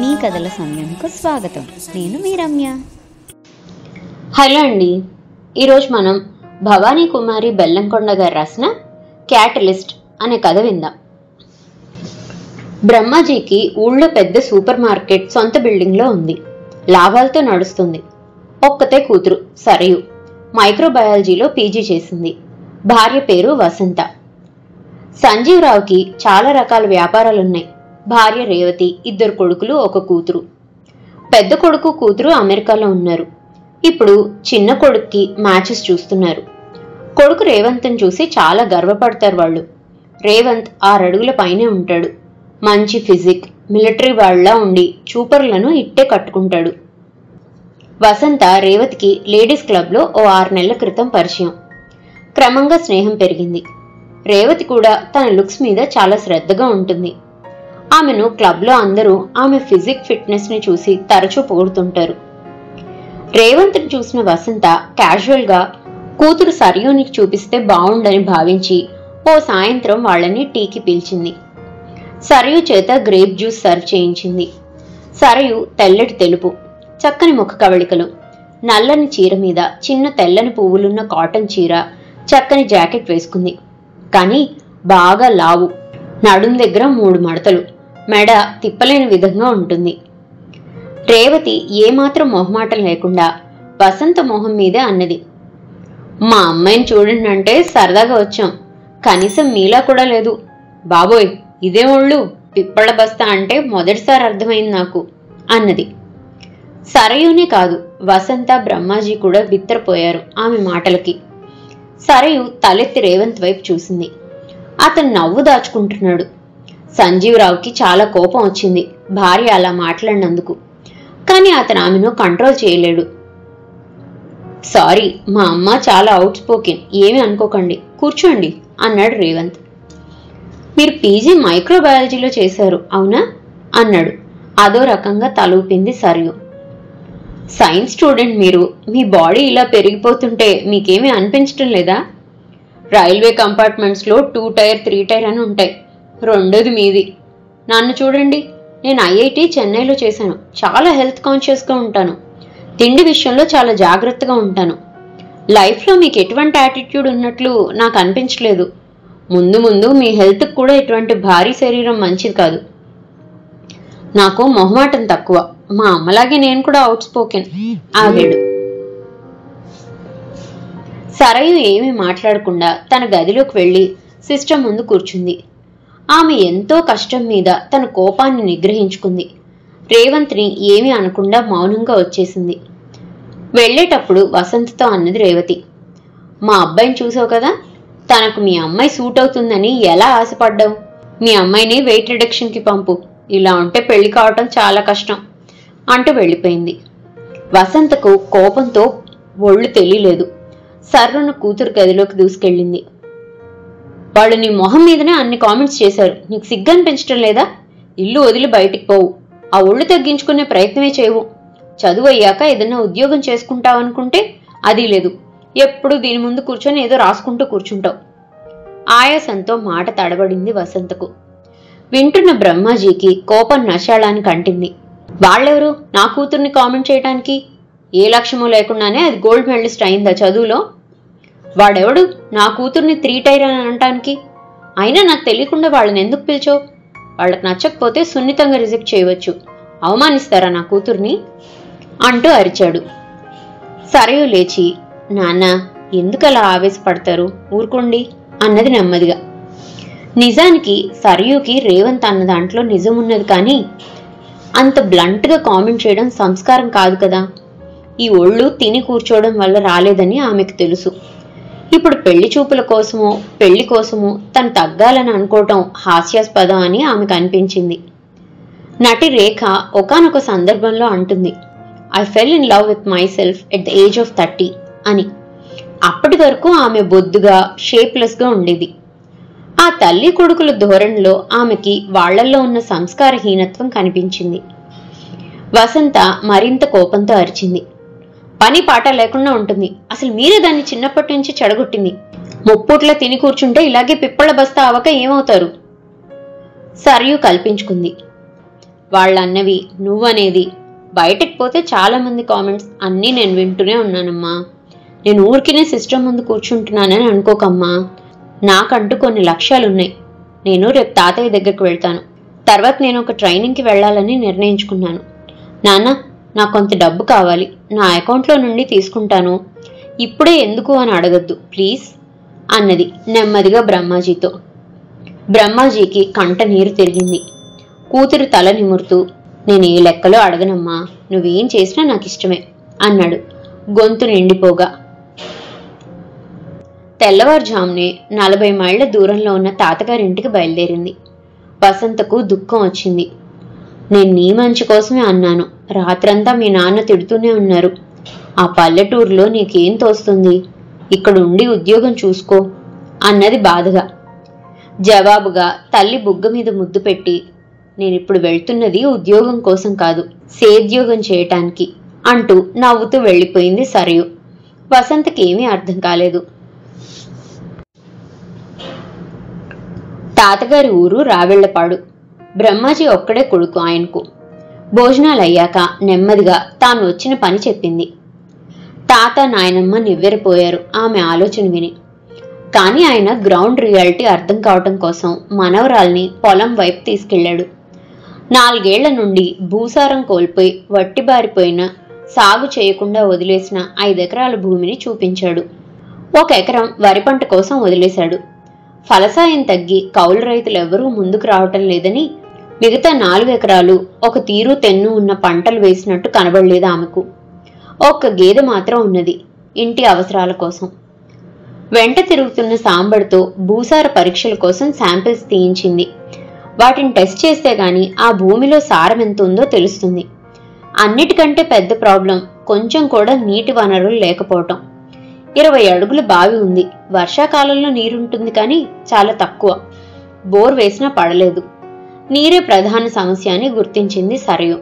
మీ కథల సమయంకు స్వాగతం. నేను మీ రమ్య. హలో అండి. ఈరోజు మనం భవానీ కుమారి బెల్లంకొండ గారు రాసిన క్యాటలిస్ట్ అనే కథ విందాం. బ్రహ్మాజీకి ఊళ్ళో పెద్ద సూపర్ మార్కెట్ సొంత బిల్డింగ్లో ఉంది. లాభాలతో నడుస్తుంది. ఒక్కతే కూతురు సరయు. మైక్రోబయాలజీలో పీజీ చేసింది. భార్య పేరు వసంత. సంజీవ్ రావుకి చాలా రకాల వ్యాపారాలున్నాయి. భార్య రేవతి, 2 కొడుకులు, 1 కూతురు. పెద్ద కొడుకు కూతురు అమెరికాలో ఉన్నారు. ఇప్పుడు చిన్న కొడుక్కి మ్యాచెస్ చూస్తున్నారు. కొడుకు రేవంత్ని చూసి చాలా గర్వపడతారు వాళ్ళు. రేవంత్ 6 అడుగుల పైనే ఉంటాడు. మంచి ఫిజిక్, మిలిటరీ వాళ్ళ ఉండి చూపర్లను ఇట్టే కట్టుకుంటాడు. వసంత రేవతికి లేడీస్ క్లబ్లో ఓ 6 నెలల క్రితం పరిచయం. క్రమంగా స్నేహం పెరిగింది. రేవతి కూడా తన లుక్స్ మీద చాలా శ్రద్ధగా ఉంటుంది. ఆమెను క్లబ్లో అందరూ ఆమె ఫిజిక్ ఫిట్నెస్ని చూసి తరచూ పొగుడుతుంటారు. రేవంత్ని చూసిన వసంత క్యాజువల్గా కూతురు సరయుని చూపిస్తే బాగుండని భావించి ఓ సాయంత్రం వాళ్ళని టీకి పిలిచింది. సరయు చేత గ్రేప్ జ్యూస్ సర్వ్ చేయించింది. సరయు తెల్లటి తెలుపు, చక్కని ముఖ కవళికలు, నల్లని చీర మీద చిన్న తెల్లని పువ్వులున్న కాటన్ చీర, చక్కని జాకెట్ వేసుకుంది. కానీ బాగా లావు, నడుం దగ్గర 3 మడతలు, మెడ తిప్పలేని విధంగా ఉంటుంది. రేవతి ఏమాత్రం మొహమాటం లేకుండా వసంత మొహం మీదే అన్నది, మా అమ్మాయిని చూడండి అంటే సరదాగా వచ్చాం, కనీసం మీలా కూడా లేదు. బాబోయ్, ఇదే ఒళ్ళు, పిప్పళ్ళ బస్తా అంటే మొదటిసారి అర్థమైంది నాకు అన్నది. సరయునే కాదు, వసంత బ్రహ్మాజీ కూడా బిత్తరపోయారు ఆమె మాటలకి. సరయు తలెత్తి రేవంత్ వైపు చూసింది. అతను నవ్వు దాచుకుంటున్నాడు. సంజీవ్ రావుకి చాలా కోపం వచ్చింది భార్య అలా మాట్లాడినందుకు. కానీ అతను ఆమెను కంట్రోల్ చేయలేడు. సారీ, మా అమ్మ చాలా అవుట్ స్పోకెన్, ఏమీ అనుకోకండి, కూర్చోండి అన్నాడు రేవంత్. మీరు పీజీ మైక్రోబయాలజీలో చేశారు అవునా అన్నాడు. అదో రకంగా తలూపింది సరయు. సైన్స్ స్టూడెంట్ మీరు, మీ బాడీ ఇలా పెరిగిపోతుంటే మీకేమీ అనిపించటం లేదా? రైల్వే కంపార్ట్మెంట్స్లో 2 టైర్ 3 టైర్ అని ఉంటాయి, 2ది మీది. నన్ను చూడండి, నేను ఐఐటి చెన్నైలో చేశాను. చాలా హెల్త్ కాన్షియస్గా ఉంటాను. తిండి విషయంలో చాలా జాగ్రత్తగా ఉంటాను. లైఫ్లో మీకు ఎటువంటి యాటిట్యూడ్ ఉన్నట్లు నాకు అనిపించలేదు. ముందు ముందు మీ హెల్త్కి కూడా ఇటువంటి భారీ శరీరం మంచిది కాదు. నాకు మొహమాటం తక్కువ. మా అమ్మలాగే నేను కూడా అవుట్ స్పోకెన్ ఆగాడు. సరయు ఏమీ మాట్లాడకుండా తన గదిలోకి వెళ్ళి సిస్టమ్ ముందు కూర్చుంది. ఆమె ఎంతో కష్టం మీద తన కోపాన్ని నిగ్రహించుకుంది. రేవంత్ని ఏమీ అనకుండా మౌనంగా వచ్చేసింది. వెళ్ళేటప్పుడు వసంతతో అన్నది రేవతి, మా అబ్బాయిని చూసావు కదా, తనకు మీ అమ్మాయి సూట్ అవుతుందని ఎలా ఆశపడ్డావు? మీ అమ్మాయిని వెయిట్ రిడక్షన్కి పంపు, ఇలా ఉంటే పెళ్లి కావటం చాలా కష్టం అంటూ వెళ్ళిపోయింది. వసంతకు కోపంతో ఒళ్ళు తెలియలేదు. సర్రును కూతురు గదిలోకి దూసుకెళ్ళింది. వాళ్ళు నీ మొహం మీదనే అన్ని కామెంట్స్ చేశారు, నీకు సిగ్గనిపించటం లేదా? ఇల్లు వదిలి బయటికి పోవు, ఆ ఒళ్ళు తగ్గించుకునే ప్రయత్నమే చేయవు. చదువు అయ్యాక ఏదైనా ఉద్యోగం చేసుకుంటావనుకుంటే అది లేదు, ఎప్పుడు దీని ముందు కూర్చొని ఏదో రాసుకుంటూ కూర్చుంటావు. ఆయాసంతో మాట తడబడింది వసంతకు. వింటున్న బ్రహ్మాజీకి కోపం నశాళానికి అంటింది. వాళ్ళెవరు నా కూతుర్ని కామెంట్ చేయడానికి? ఏ లక్ష్యమూ లేకుండానే అది గోల్డ్ మెడలిస్ట్ అయిందా చదువులో? వాడెవడు నా కూతుర్ని 3 టైర్ అని అనటానికి? అయినా నాకు తెలియకుండా వాళ్ళని ఎందుకు పిలిచావు? వాళ్ళకి నచ్చకపోతే సున్నితంగా రిజెక్ట్ చేయవచ్చు, అవమానిస్తారా నా కూతుర్ని అంటూ అరిచాడు. సరయు లేచి, నాన్న ఎందుకలా ఆవేశపడతారు, ఊరుకోండి అన్నది నెమ్మదిగా. నిజానికి సరయుకి రేవంత్ అన్న దాంట్లో నిజమున్నది, కానీ అంత బ్లంట్గా కామెంట్ చేయడం సంస్కారం కాదు కదా. ఈ ఒళ్ళు తిని కూర్చోవడం వల్ల రాలేదని ఆమెకు తెలుసు. ఇప్పుడు పెళ్లి చూపుల కోసమో పెళ్లి కోసమో తను తగ్గాలని అనుకోవటం హాస్యాస్పదం అని ఆమెకు అనిపించింది. నటి రేఖ ఒకానొక సందర్భంలో అంటుంది, I fell in love with my self at the age of 30 అని. అప్పటి వరకు ఆమె బొద్దుగా షేప్లెస్గా ఉండేది. ఆ తల్లి కొడుకుల ధోరణిలో ఆమెకి వాళ్లల్లో ఉన్న సంస్కారహీనత్వం కనిపించింది. వసంత మరింత కోపంతో అరిచింది, పని పాట లేకుండా ఉంటుంది, అసలు మీరే దాన్ని చిన్నప్పటి నుంచి చెడగొట్టింది. ముప్పూట్ల తిని కూర్చుంటే ఇలాగే పిప్పళ్ళ బస్తా అవక ఏమవుతారు? సరయు కల్పించుకుంది. వాళ్ళన్నవి నువ్వనేది బయటకు పోతే చాలామంది కామెంట్స్ అన్నీ నేను వింటూనే ఉన్నానమ్మా. నేను ఊరికినే సిస్టమ్ ముందు కూర్చుంటున్నానని అనుకోకమ్మా. నాకంటూ కొన్ని లక్ష్యాలున్నాయి. నేను రేపు తాతయ్య దగ్గరికి వెళ్తాను. తర్వాత నేను ఒక ట్రైనింగ్కి వెళ్ళాలని నిర్ణయించుకున్నాను. నాన్న, నాకు కొంత డబ్బు కావాలి. నా అకౌంట్లో నుండి తీసుకుంటాను. ఇప్పుడే ఎందుకు అని అడగద్దు ప్లీజ్ అన్నది నెమ్మదిగా బ్రహ్మాజీతో. బ్రహ్మాజీకి కంట నీరు తిరిగింది. కూతురు తల నిమురుతూ, నేను ఏ లెక్కలో అడగనమ్మా, నువ్వేం చేసినా నాకు ఇష్టమే అన్నాడు గొంతు నిండిపోగా. తెల్లవారుజామునే 40 మైళ్ళ దూరంలో ఉన్న తాతగారింటికి బయలుదేరింది. వసంతకు దుఃఖం వచ్చింది. నేను నీ మంచి కోసమే అన్నాను. రాత్రంతా మీ నాన్న తిడుతూనే ఉన్నారు. ఆ పల్లెటూరులో నీకేం తోస్తుంది? ఇక్కడ ఉండి ఉద్యోగం చూసుకో అన్నది బాధగా. జవాబుగా తల్లి బుగ్గ మీద ముద్దు పెట్టి, నేనిప్పుడు వెళ్తున్నది ఉద్యోగం కోసం కాదు, సేద్యోగం చేయటానికి అంటూ నవ్వుతూ వెళ్ళిపోయింది సరయు. వసంతకి ఏమీ అర్థం కాలేదు. తాతగారి ఊరు రావెళ్లపాడు. బ్రహ్మాజీ ఒక్కడే కొడుకు ఆయనకు. భోజనాలయ్యాక నెమ్మదిగా తాను వచ్చిన పని చెప్పింది. తాత నాయనమ్మ నివ్వెరపోయారు ఆమె ఆలోచన విని. కానీ ఆయన గ్రౌండ్ రియాలిటీ అర్థం కావటం కోసం మనవరాల్ని పొలం వైపు తీసుకెళ్లాడు. 4 ఏళ్ల నుండి భూసారం కోల్పోయి వట్టిబారిపోయిన, సాగు చేయకుండా వదిలేసిన 5 ఎకరాల భూమిని చూపించాడు. 1 ఎకరం వరి పంట కోసం వదిలేశాడు. ఫలసాయం తగ్గి కౌలు రైతులెవ్వరూ ముందుకు రావటం లేదని మిగతా 4 ఎకరాలు ఒక తీరు తెన్ను ఉన్న పంటలు వేసినట్టు కనబడలేదు ఆమెకు. 1 గేదె మాత్రం ఉన్నది ఇంటి అవసరాల కోసం. వెంట తిరుగుతున్న సాంబడితో భూసార పరీక్షల కోసం శాంపిల్స్ తీయించింది. వాటిని టెస్ట్ చేస్తే గాని ఆ భూమిలో సారం ఎంత ఉందో తెలుస్తుంది. అన్నిటికంటే పెద్ద ప్రాబ్లం కొంచెం కూడా నీటి వనరులు లేకపోవటం. 20 అడుగుల బావి ఉంది. వర్షాకాలంలో నీరుంటుంది కానీ చాలా తక్కువ. బోర్ వేసినా పడలేదు. నీరే ప్రధాన సమస్య అని గుర్తించింది సరయు.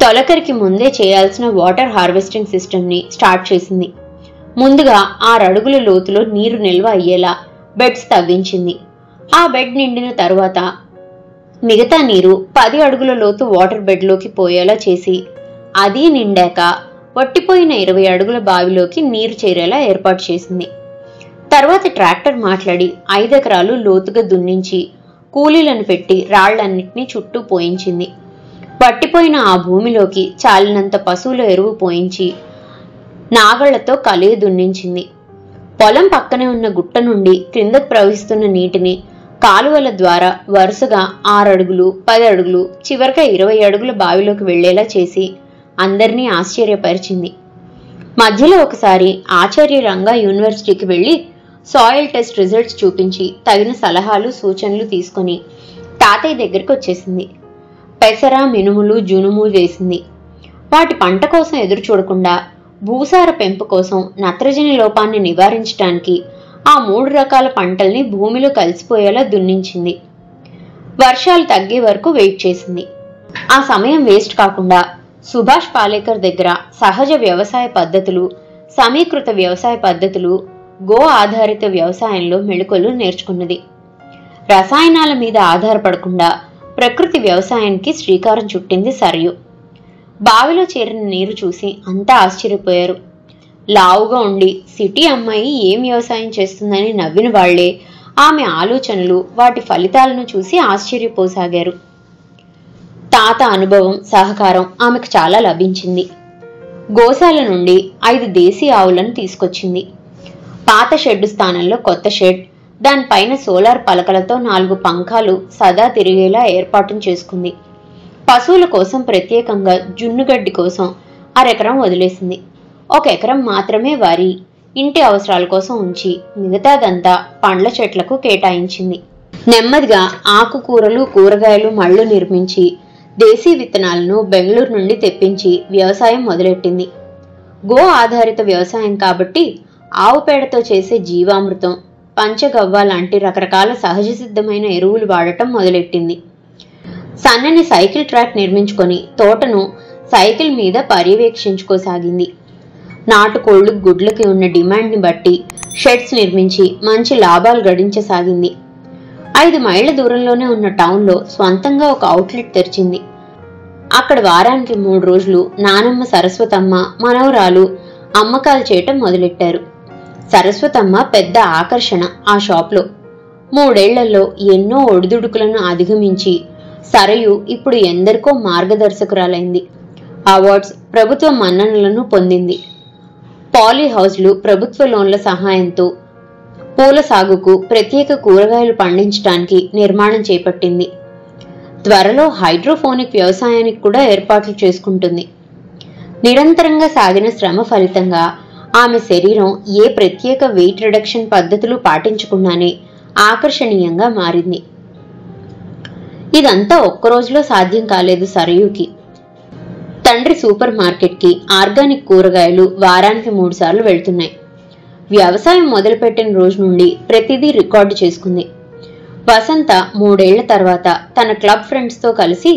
తొలకరికి ముందే చేయాల్సిన వాటర్ హార్వెస్టింగ్ సిస్టమ్ని స్టార్ట్ చేసింది. ముందుగా 6 అడుగుల లోతులో నీరు నిల్వ అయ్యేలా బెడ్స్ తవ్వించింది. ఆ బెడ్ నిండిన తరువాత మిగతా నీరు 10 అడుగుల లోతు వాటర్ బెడ్లోకి పోయేలా చేసి, అది నిండాక వట్టిపోయిన 20 అడుగుల బావిలోకి నీరు చేరేలా ఏర్పాటు చేసింది. తర్వాత ట్రాక్టర్ మాట్లాడి 5 ఎకరాలు లోతుగా దున్నించి కూలీలను పెట్టి రాళ్లన్నింటినీ చుట్టూ పోయించింది. పట్టిపోయిన ఆ భూమిలోకి చాలినంత పశువుల ఎరువు పోయించి నాగళ్లతో కలియ దున్నించింది. పొలం పక్కనే ఉన్న గుట్ట నుండి క్రిందకు ప్రవహిస్తున్న నీటిని కాలువల ద్వారా వరుసగా 6 అడుగులు, 10 అడుగులు, చివరిగా 20 అడుగుల బావిలోకి వెళ్లేలా చేసి అందరినీ ఆశ్చర్యపరిచింది. మధ్యలో ఒకసారి ఆచార్య రంగా యూనివర్సిటీకి వెళ్లి సాయిల్ టెస్ట్ రిజల్ట్స్ చూపించి తగిన సలహాలు సూచనలు తీసుకుని తాతయ్య దగ్గరికి వచ్చేసింది. పెసర, మినుములు, జునుము వేసింది. వాటి పంట కోసం ఎదురు చూడకుండా భూసార పెంపు కోసం నత్రజని లోపాన్ని నివారించడానికి ఆ 3 రకాల పంటల్ని భూమిలో కలిసిపోయేలా దున్నించింది. వర్షాలు తగ్గే వరకు వెయిట్ చేసింది. ఆ సమయం వేస్ట్ కాకుండా సుభాష్ పాలేకర్ దగ్గర సహజ వ్యవసాయ పద్ధతులు, సమీకృత వ్యవసాయ పద్ధతులు, గో ఆధారిత వ్యవసాయంలో మెళకువలు నేర్చుకున్నది. రసాయనాల మీద ఆధారపడకుండా ప్రకృతి వ్యవసాయానికి శ్రీకారం చుట్టింది సరయు. బావిలో చేరిన నీరు చూసి అంతా ఆశ్చర్యపోయారు. లావుగా ఉండి సిటీ అమ్మాయి ఏం వ్యవసాయం చేస్తుందని నవ్విన వాళ్లే ఆమె ఆలోచనలు, వాటి ఫలితాలను చూసి ఆశ్చర్యపోసాగారు. తాత అనుభవం, సహకారం ఆమెకు చాలా లభించింది. గోశాల నుండి 5 దేశీ ఆవులను తీసుకొచ్చింది. పాత షెడ్డు స్థానంలో కొత్త షెడ్, దానిపైన సోలార్ పలకలతో 4 పంఖాలు సదా తిరిగేలా ఏర్పాటు చేసుకుంది. పశువుల కోసం ప్రత్యేకంగా జున్నుగడ్డి కోసం 1/2 ఎకరం వదిలేసింది. 1 ఎకరం మాత్రమే వరి, ఇంటి అవసరాల కోసం ఉంచి మిగతాదంతా పండ్ల చెట్లకు కేటాయించింది. నెమ్మదిగా ఆకుకూరలు, కూరగాయలు మళ్ళు నిర్మించి దేశీ విత్తనాలను బెంగళూరు నుండి తెప్పించి వ్యవసాయం మొదలెట్టింది. గో ఆధారిత వ్యవసాయం కాబట్టి ఆవు పేడతో చేసే జీవామృతం, పంచగవ్వ లాంటి రకరకాల సహజ సిద్ధమైన ఎరువులు వాడటం మొదలెట్టింది. సన్నని సైకిల్ ట్రాక్ నిర్మించుకొని తోటను సైకిల్ మీద పర్యవేక్షించుకోసాగింది. నాటుకోళ్లు, గుడ్లకి ఉన్న డిమాండ్ని బట్టి షెడ్స్ నిర్మించి మంచి లాభాలు గడించసాగింది. 5 మైళ్ళ దూరంలోనే ఉన్న టౌన్లో స్వంతంగా ఒక అవుట్లెట్ తెరిచింది. అక్కడ వారానికి 3 రోజులు నానమ్మ సరస్వతమ్మ మనవరాలు అమ్మకాలు చేయటం మొదలెట్టారు. సరస్వతమ్మ పెద్ద ఆకర్షణ ఆ షాప్లో. 3 ఏళ్లలో ఎన్నో ఒడిదుడుకులను అధిగమించి సరయు ఇప్పుడు ఎందరికో మార్గదర్శకురాలైంది. అవార్డ్స్, ప్రభుత్వ మన్ననలను పొందింది. పాలీ హౌస్లు, ప్రభుత్వ లోన్ల సహాయంతో పూల సాగుకు, ప్రత్యేక కూరగాయలు పండించడానికి నిర్మాణం చేపట్టింది. త్వరలో హైడ్రోఫోనిక్ వ్యవసాయానికి కూడా ఏర్పాట్లు చేసుకుంటుంది. నిరంతరంగా సాగిన శ్రమ ఫలితంగా ఆమె శరీరం ఏ ప్రత్యేక వెయిట్ రిడక్షన్ పద్ధతులు పాటించకుండానే ఆకర్షణీయంగా మారింది. ఇదంతా ఒక్కరోజులో సాధ్యం కాలేదు సరయుకి. తండ్రి సూపర్ మార్కెట్కి ఆర్గానిక్ కూరగాయలు వారానికి 3 సార్లు వెళ్తున్నాయి. వ్యవసాయం మొదలుపెట్టిన రోజు నుండి ప్రతిదీ రికార్డు చేసుకుంది. వసంత 3 ఏళ్ల తర్వాత తన క్లబ్ ఫ్రెండ్స్తో కలిసి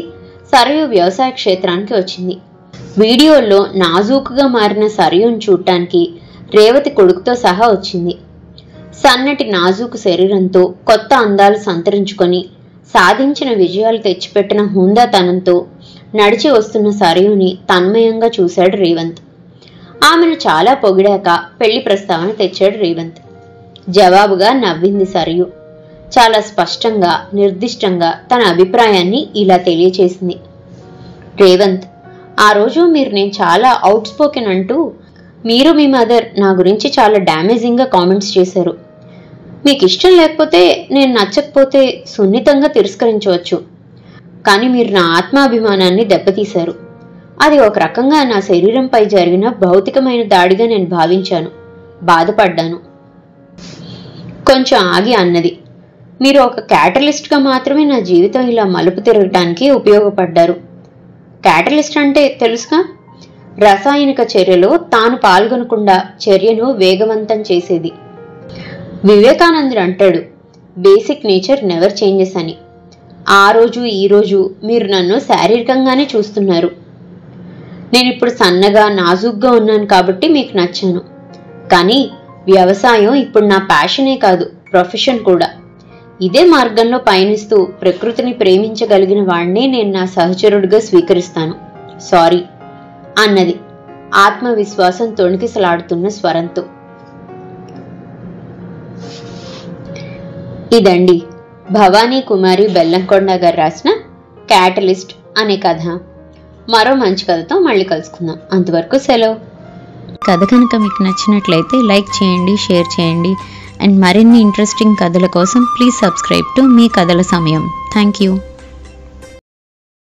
సరయు వ్యవసాయ క్షేత్రానికి వచ్చింది. వీడియోల్లో నాజూకుగా మారిన సరయును చూడటానికి రేవతి కొడుకుతో సహా వచ్చింది. సన్నటి నాజూకు శరీరంతో కొత్త అందాలు సంతరించుకొని సాధించిన విజయాలు తెచ్చిపెట్టిన హుందాతనంతో నడిచి వస్తున్న సరయుని తన్మయంగా చూశాడు రేవంత్. ఆమెను చాలా పొగిడాక పెళ్లి ప్రస్తావన తెచ్చాడు రేవంత్. జవాబుగా నవ్వింది సరయు. చాలా స్పష్టంగా, నిర్దిష్టంగా తన అభిప్రాయాన్ని ఇలా తెలియచేసింది. రేవంత్, ఆ రోజు నేను చాలా అవుట్ స్పోకెన్ అంటూ మీరు మీ మదర్ నా గురించి చాలా డ్యామేజింగ్గా కామెంట్స్ చేశారు. మీకు ఇష్టం లేకపోతే, నేను నచ్చకపోతే సున్నితంగా తిరస్కరించవచ్చు. కానీ మీరు నా ఆత్మాభిమానాన్ని దెబ్బతీశారు. అది ఒక రకంగా నా శరీరంపై జరిగిన భౌతికమైన దాడిగా నేను భావించాను. బాధపడ్డాను. కొంచెం ఆగి అన్నది, మీరు ఒక క్యాటలిస్ట్గా మాత్రమే నా జీవితం ఇలా మలుపు తిరగటానికి ఉపయోగపడ్డారు. క్యాటలిస్ట్ అంటే తెలుసుగా? రసాయనిక చర్యలో తాను పాల్గొనకుండా చర్యను వేగవంతం చేసేది. వివేకానందుడు అంటాడు, బేసిక్ నేచర్ నెవర్ చేంజెస్ అని. ఆ రోజు ఈ రోజు మీరు నన్ను శారీరకంగానే చూస్తున్నారు. నేనిప్పుడు సన్నగా, నాజుగ్గా ఉన్నాను కాబట్టి మీకు నచ్చాను. కానీ వ్యవసాయం ఇప్పుడు నా ప్యాషనే కాదు, ప్రొఫెషన్ కూడా. ఇదే మార్గంలో పయనిస్తూ ప్రకృతిని ప్రేమించగలిగిన వాడినే నేను నా సహచరుడిగా స్వీకరిస్తాను. సారీ అన్నది ఆత్మవిశ్వాసం తొణికిసలాడుతున్న స్వరంతో. ఇదండి భవానీ కుమారి బెల్లంకొండ గారు రాసిన క్యాటలిస్ట్ అనే కథ. మరో మంచి కథతో మళ్ళీ కలుసుకుందాం. అంతవరకు సెలవు. కథ కనుక మీకు నచ్చినట్లయితే లైక్ చేయండి, షేర్ చేయండి. అండ్ మరిన్ని ఇంట్రెస్టింగ్ కథల కోసం ప్లీజ్ సబ్స్క్రైబ్ టు మీ కథల సమయం. Thank you.